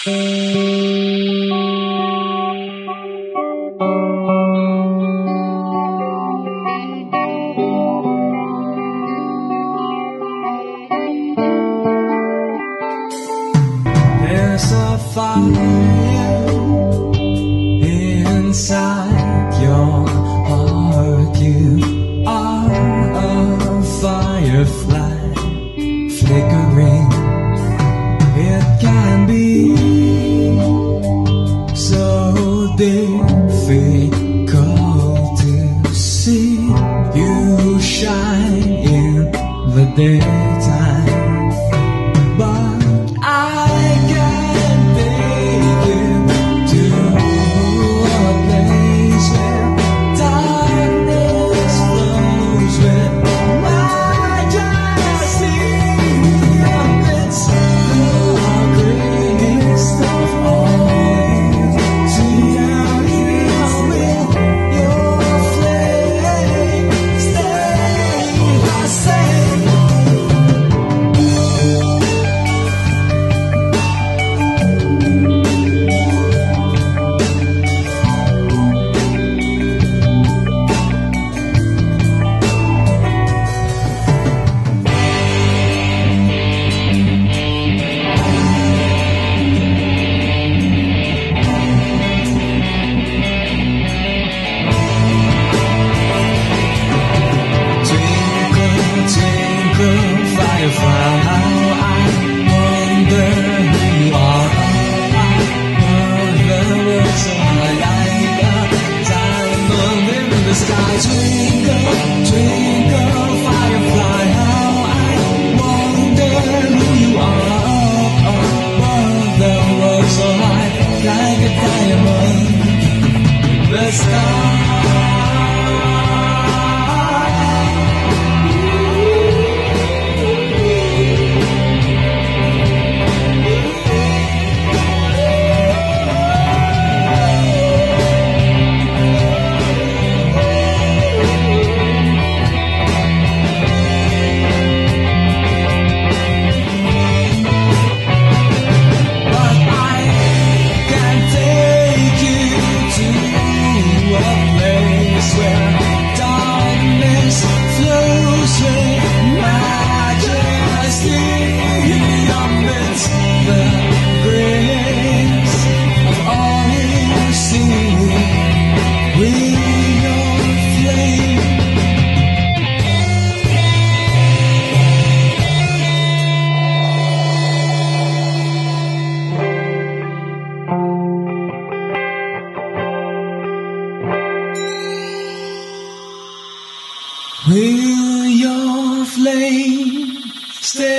There's a fire inside your heart. You are a firefly flickering. It can be so difficult to see. You shine in the daytime, but I can take you to a place where darkness flows with majesty amidst the greatest of all. See out here with your flame, stay the same. Twinkle, twinkle, firefly, how I wonder who you are. The words of my life are diamond in the sky. Twinkle, twinkle, firefly, how I wonder who you are. The words of life like a diamond in the sky. But I can take you to a place where darkness flows with majesty amidst the grace of all you see. With your flame, will your flame stay